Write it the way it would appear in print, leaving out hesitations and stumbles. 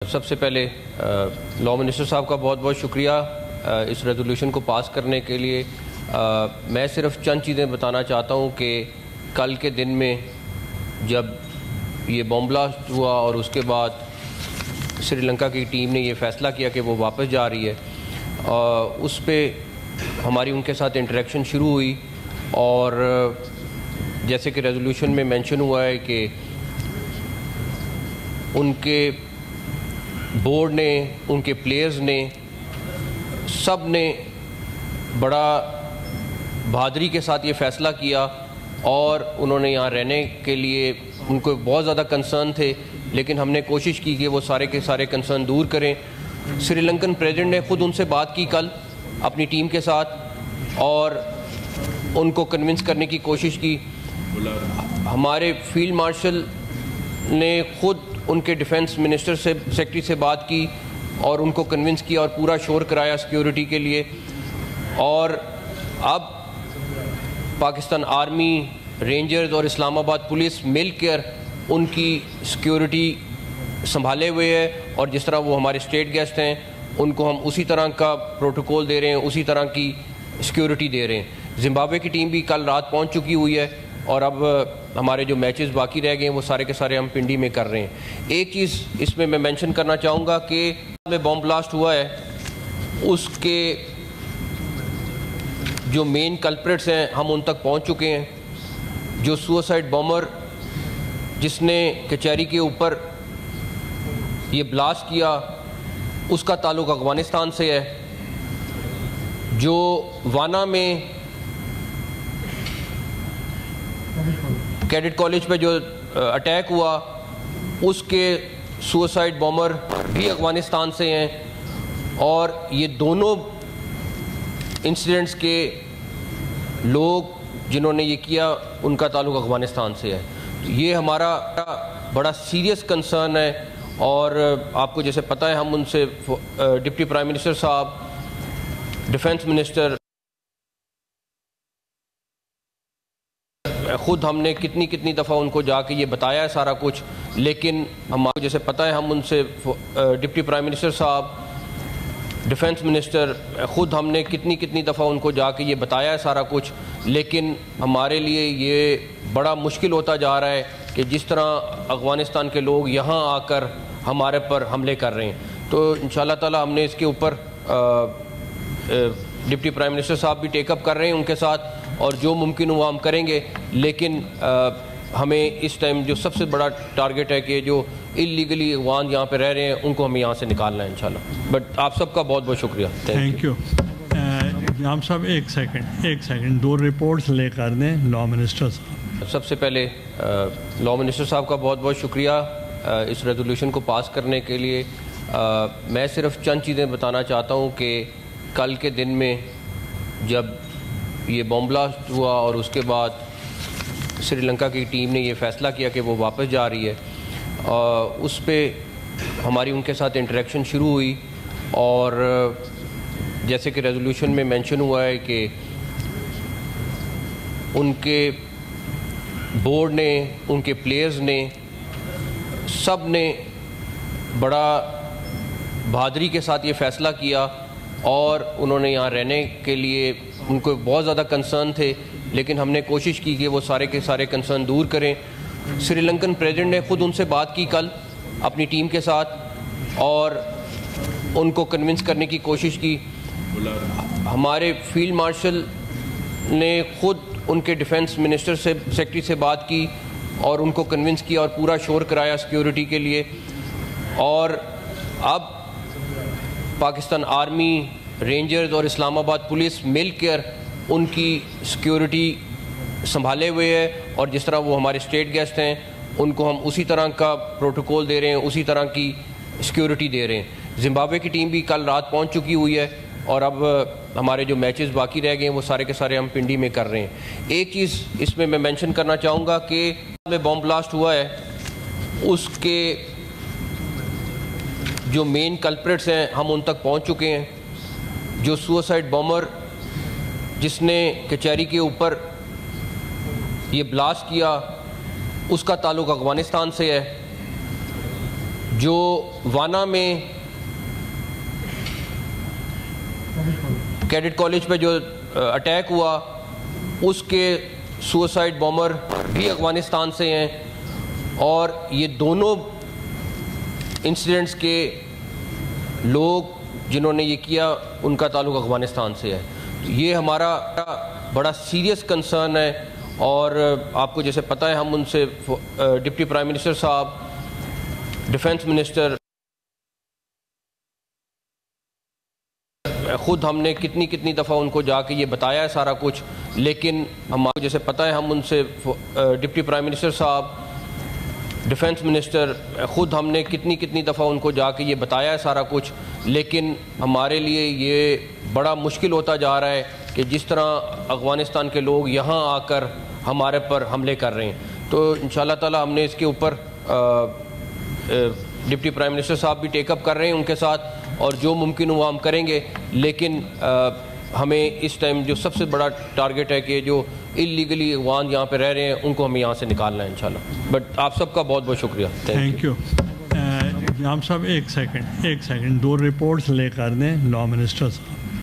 سب سے پہلے law minister صاحب کا بہت بہت شکریہ اس ریزولوشن کو پاس کرنے کے لیے۔ میں صرف چند چیزیں بتانا چاہتا ہوں کہ کل کے دن میں جب یہ بم بلاسٹ ہوا اور اس کے بعد سری لنکا کی ٹیم نے یہ فیصلہ کیا کہ وہ واپس جا رہی ہے، اس پہ ہماری ان کے ساتھ انٹریکشن شروع ہوئی، اور جیسے کہ ریزولوشن میں مینشن ہوا ہے کہ ان کے بورڈ نے، ان کے پلیئرز نے، سب نے بڑا بہادری کے ساتھ یہ فیصلہ کیا، اور انہوں نے یہاں رہنے کے لیے ان کو بہت زیادہ کنسرن تھے، لیکن ہم نے کوشش کی کہ وہ سارے کے سارے کنسرن دور کریں۔ سری لنکن پریزیڈنٹ نے خود ان سے بات کی کل اپنی ٹیم کے ساتھ، اور ان کو کنونس کرنے کی کوشش کی۔ ہمارے فیلڈ مارشل نے خود ان کے ڈیفنس منسٹر سے، سیکرٹری سے بات کی اور ان کو کنونس کیا اور پورا شور کرایا سیکیورٹی کے لیے، اور اب پاکستان آرمی، رینجرز اور اسلام آباد پولیس مل کر ان کی سیکیورٹی سنبھالے ہوئے ہے، اور جس طرح وہ ہمارے اسٹیٹ گیسٹ ہیں ان کو ہم اسی طرح کا پروٹوکول دے رہے ہیں، اسی طرح کی سیکیورٹی دے رہے ہیں۔ زمبابوے کی ٹیم بھی کل رات پہنچ چکی ہوئی ہے، اور اب ہمارے جو میچز باقی رہ گئے ہیں وہ سارے کے سارے ہم پنڈی میں کر رہے ہیں۔ ایک چیز اس میں مینشن کرنا چاہوں گا کہ میں بم بلاسٹ ہوا ہے، اس کے جو مین کلپریٹس ہیں ہم ان تک پہنچ چکے ہیں۔ جو سوسائڈ بومر جس نے کچہری کے اوپر یہ بلاسٹ کیا، اس کا تعلق افغانستان سے ہے۔ جو وانا میں کیڈٹ کالج پہ جو اٹیک ہوا، اس کے سوسائڈ بومر بھی افغانستان سے ہیں، اور یہ دونوں انسیڈنٹس کے لوگ جنہوں نے یہ کیا ان کا تعلق افغانستان سے ہے۔ یہ ہمارا بڑا سیریس کنسرن ہے، اور آپ کو جیسے پتہ ہے ہم ان سے ڈپٹی پرائم منسٹر صاحب، ڈیفنس منسٹر، خود ہم نے کتنی دفعہ ان کو جا کے یہ بتایا ہے سارا کچھ، لیکن ہمارے جیسے پتہ ہے ہم ان سے ڈپٹی پرائم منسٹر صاحب، ڈیفنس منسٹر، خود ہم نے کتنی دفعہ ان کو جا کے یہ بتایا ہے سارا کچھ، لیکن ہمارے لیے یہ بڑا مشکل ہوتا جا رہا ہے کہ جس طرح افغانستان کے لوگ یہاں آ کر ہمارے پر حملے کر رہے ہیں۔ تو انشاءاللہ تعالی ہم نے اس کے اوپر ڈپٹی پرائم منسٹر صاحب بھی ٹیک اپ کر رہے ہیں ان کے ساتھ، اور جو ممکن ہوا ہم کریں گے، لیکن ہمیں اس ٹائم جو سب سے بڑا ٹارگٹ ہے کہ جو اللیگلی افغان یہاں پہ رہ رہے ہیں ان کو ہمیں یہاں سے نکالنا ہے انشاءاللہ۔ بٹ آپ سب کا بہت بہت شکریہ، تھینک یو۔ جناب صاحب ایک سیکنڈ دو رپورٹس لے کر دیں لاء منسٹر صاحب۔ سب سے پہلے لاء منسٹر صاحب کا بہت بہت شکریہ اس ریزولوشن کو پاس کرنے کے لیے۔ میں صرف چند چیزیں بتانا چاہتا ہوں کہ کل کے دن میں جب یہ بم بلاسٹ ہوا اور اس کے بعد سری لنکا کی ٹیم نے یہ فیصلہ کیا کہ وہ واپس جا رہی ہے، اس پہ ہماری ان کے ساتھ انٹریکشن شروع ہوئی، اور جیسے کہ ریزولوشن میں مینشن ہوا ہے کہ ان کے بورڈ نے، ان کے پلیئرز نے، سب نے بڑا بہادری کے ساتھ یہ فیصلہ کیا، اور انہوں نے یہاں رہنے کے لیے ان کو بہت زیادہ کنسرن تھے، لیکن ہم نے کوشش کی کہ وہ سارے کے سارے کنسرن دور کریں۔ سری لنکن پریزیڈنٹ نے خود ان سے بات کی کل اپنی ٹیم کے ساتھ، اور ان کو کنونس کرنے کی کوشش کی۔ ہمارے فیلڈ مارشل نے خود ان کے ڈیفنس منسٹر سے، سیکرٹری سے بات کی اور ان کو کنونس کیا اور پورا شور کرایا سیکیورٹی کے لیے، اور اب پاکستان آرمی، رینجرز اور اسلام آباد پولیس مل کر ان کی سیکیورٹی سنبھالے ہوئے ہے، اور جس طرح وہ ہمارے اسٹیٹ گیسٹ ہیں ان کو ہم اسی طرح کا پروٹوکول دے رہے ہیں، اسی طرح کی سیکیورٹی دے رہے ہیں۔ زمبابوے کی ٹیم بھی کل رات پہنچ چکی ہوئی ہے، اور اب ہمارے جو میچز باقی رہ گئے ہیں وہ سارے کے سارے ہم پنڈی میں کر رہے ہیں۔ ایک چیز اس میں مینشن کرنا چاہوں گا کہ میں بم بلاسٹ ہوا ہے، اس کے جو مین کلپریٹس ہیں ہم ان تک پہنچ چکے ہیں۔ جو سوسائڈ بومر جس نے کچہری کے اوپر یہ بلاسٹ کیا، اس کا تعلق افغانستان سے ہے۔ جو وانا میں کیڈٹ کالج پہ جو اٹیک ہوا اس کے سوسائڈ بومر بھی افغانستان سے ہیں، اور یہ دونوں انسیڈنٹس کے لوگ جنہوں نے یہ کیا ان کا تعلق افغانستان سے ہے۔ یہ ہمارا بڑا سیریس کنسرن ہے، اور آپ کو جیسے پتہ ہے ہم ان سے ڈپٹی پرائم منسٹر صاحب، ڈیفنس منسٹر، خود ہم نے کتنی دفعہ ان کو جا کے یہ بتایا ہے سارا کچھ، لیکن ہمارے جیسے پتہ ہے ہم ان سے ڈپٹی پرائم منسٹر صاحب، ڈیفنس منسٹر، خود ہم نے کتنی دفعہ ان کو جا کے یہ بتایا ہے سارا کچھ، لیکن ہمارے لیے یہ بڑا مشکل ہوتا جا رہا ہے کہ جس طرح افغانستان کے لوگ یہاں آ کر ہمارے پر حملے کر رہے ہیں۔ تو انشاءاللہ تعالی ہم نے اس کے اوپر ڈپٹی پرائم منسٹر صاحب بھی ٹیک اپ کر رہے ہیں ان کے ساتھ، اور جو ممکن ہوا ہم کریں گے، لیکن ہمیں اس ٹائم جو سب سے بڑا ٹارگٹ ہے کہ جو اللیگلی افغان یہاں پہ رہ رہے ہیں ان کو ہمیں یہاں سے نکالنا ہے انشاءاللہ۔ بٹ آپ سب کا بہت بہت شکریہ، تھینک یو۔ جناب صاحب ایک سیکنڈ 2 رپورٹس لے کر دیں لا منسٹر صاحب۔